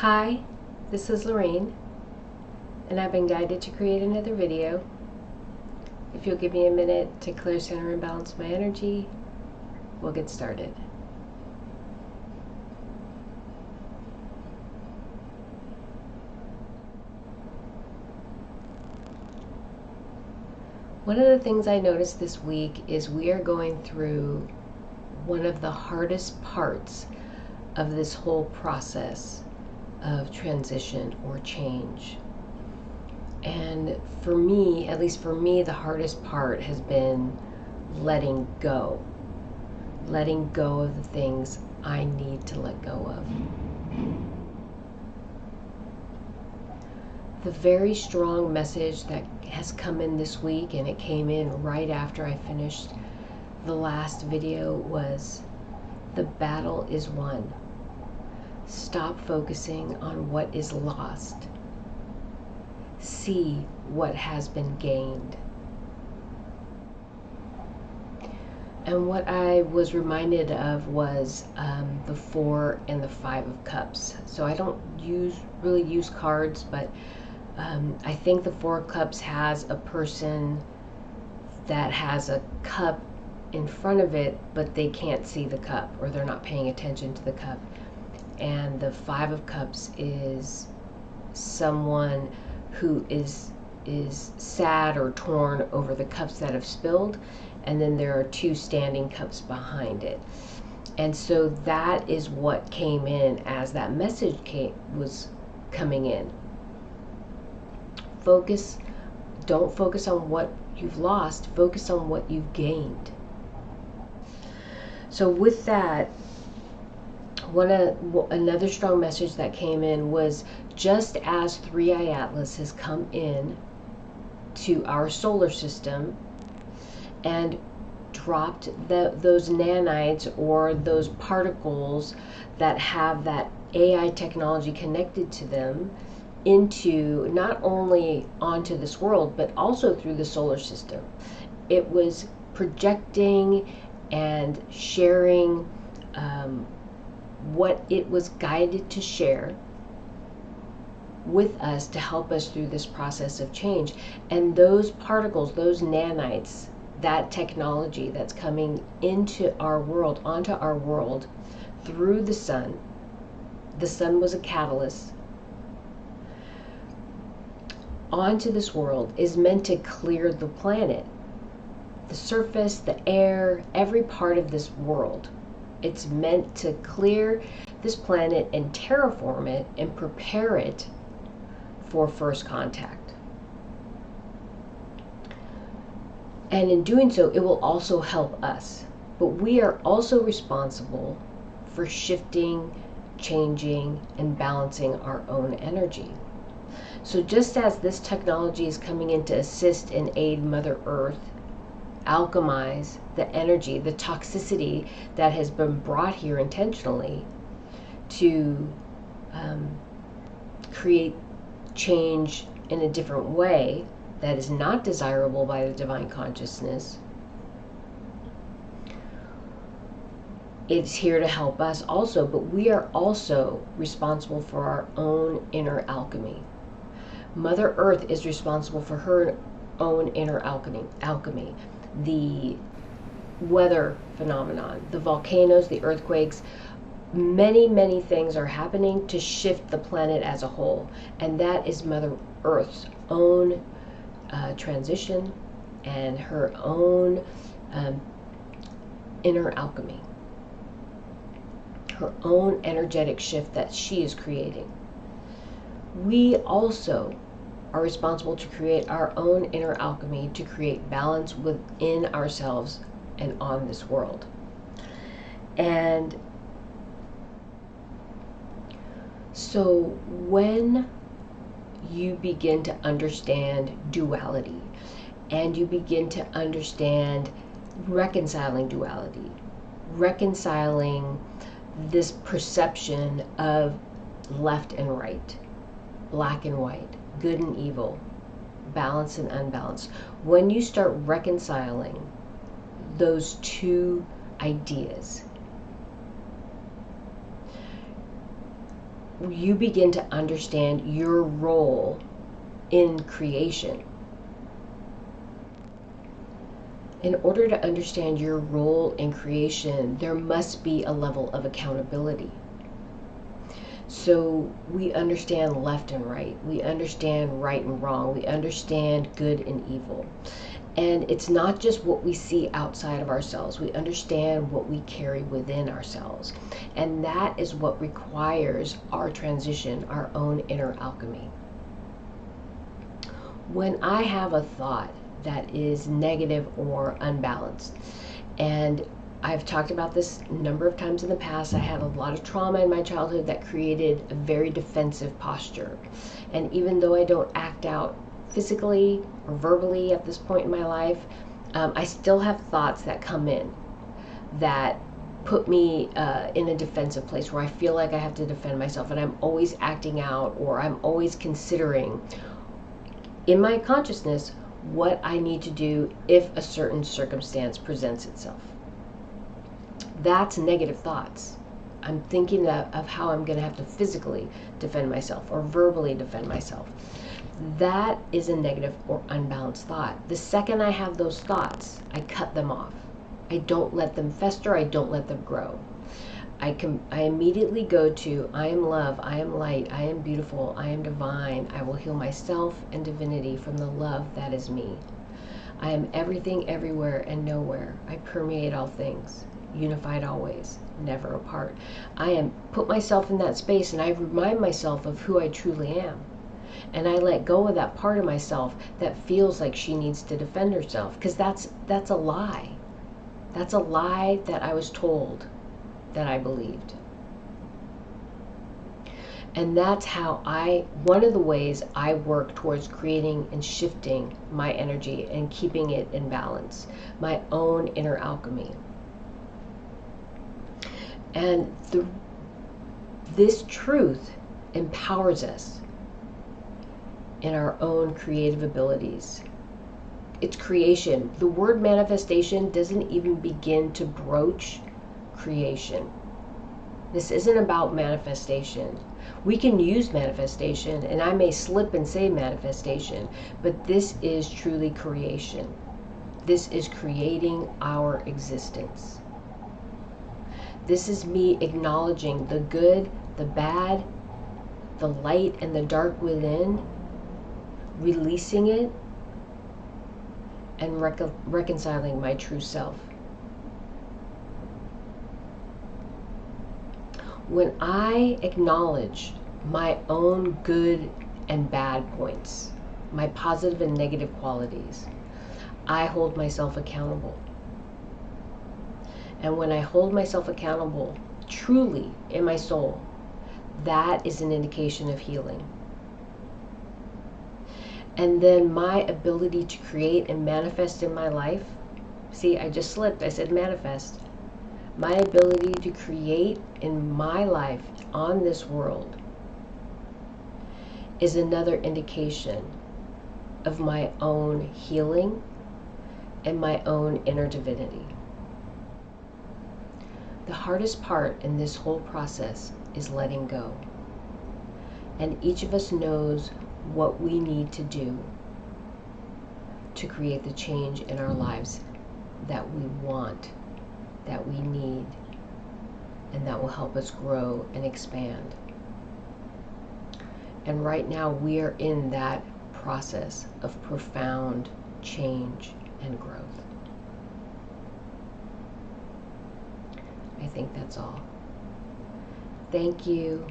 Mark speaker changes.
Speaker 1: Hi, this is Lorraine, and I've been guided to create another video. If you'll give me a minute to clear, center, and balance my energy, we'll get started. One of the things I noticed this week is we are going through one of the hardest parts of this whole process of transition or change. And for me, at least for me, the hardest part has been letting go of the things I need to let go of. The very strong message that has come in this week, and it came in right after I finished the last video, was the battle is won. Stop focusing on what is lost. See what has been gained. And what I was reminded of was the 4 and the 5 of Cups. So I don't really use cards, but I think the 4 of Cups has a person that has a cup in front of it, but they can't see the cup, or they're not paying attention to the cup. And the 5 of Cups is someone who is sad or torn over the cups that have spilled, and then there are 2 standing cups behind it. And so that is what came in as that message was coming in. Don't focus on what you've lost, focus on what you've gained. So with that, another strong message that came in was, just as 3i Atlas has come in to our solar system and dropped those nanites, or those particles that have that AI technology connected to them, into not only onto this world but also through the solar system. It was projecting and sharing what it was guided to share with us to help us through this process of change. And those particles, those nanites, that technology that's coming into our world, onto our world through the sun was a catalyst onto this world, is meant to clear the planet, the surface, the air, every part of this world. It's meant to clear this planet and terraform it and prepare it for first contact. And in doing so, it will also help us. But we are also responsible for shifting, changing, and balancing our own energy. So just as this technology is coming in to assist and aid Mother Earth, alchemize the energy, the toxicity that has been brought here intentionally to create change in a different way that is not desirable by the divine consciousness, it's here to help us also. But we are also responsible for our own inner alchemy. Mother Earth is responsible for her own inner alchemy. The weather phenomenon, the volcanoes, the earthquakes, many things are happening to shift the planet as a whole. And that is Mother Earth's own transition and her own inner alchemy, her own energetic shift that she is creating. We also are responsible to create our own inner alchemy, to create balance within ourselves and on this world. And so when you begin to understand duality, and you begin to understand reconciling duality, reconciling this perception of left and right, black and white, good and evil, balance and unbalance, when you start reconciling those 2 ideas, you begin to understand your role in creation. In order to understand your role in creation, there must be a level of accountability. So we understand left and right. We understand right and wrong. We understand good and evil. And it's not just what we see outside of ourselves. We understand what we carry within ourselves. And that is what requires our transition, our own inner alchemy. When I have a thought that is negative or unbalanced, and I've talked about this a number of times in the past. I had a lot of trauma in my childhood that created a very defensive posture. And even though I don't act out physically or verbally at this point in my life, I still have thoughts that come in that put me in a defensive place where I feel like I have to defend myself, and I'm always acting out, or I'm always considering in my consciousness what I need to do if a certain circumstance presents itself. That's negative thoughts. I'm thinking of how I'm going to have to physically defend myself or verbally defend myself. That is a negative or unbalanced thought. The second I have those thoughts, I cut them off. I don't let them fester. I don't let them grow. I immediately go to, I am love, I am light, I am beautiful, I am divine. I will heal myself and divinity from the love that is me. I am everything, everywhere, and nowhere. I permeate all things, unified always, never apart. I am put myself in that space, and I remind myself of who I truly am. And I let go of that part of myself that feels like she needs to defend herself, because that's a lie. That's a lie that I was told that I believed. And that's how one of the ways I work towards creating and shifting my energy and keeping it in balance, my own inner alchemy. And this truth empowers us in our own creative abilities. It's creation. The word manifestation doesn't even begin to broach creation. This isn't about manifestation. We can use manifestation, and I may slip and say manifestation, but this is truly creation. This is creating our existence. This is me acknowledging the good, the bad, the light and the dark within, releasing it, and reconciling my true self. When I acknowledge my own good and bad points, my positive and negative qualities, I hold myself accountable. And when I hold myself accountable truly in my soul, that is an indication of healing. And then my ability to create and manifest in my life, see, I just slipped, I said manifest. My ability to create in my life on this world is another indication of my own healing and my own inner divinity. The hardest part in this whole process is letting go. And each of us knows what we need to do to create the change in our lives that we want, that we need, and that will help us grow and expand. And right now we are in that process of profound change and growth. I think that's all. Thank you.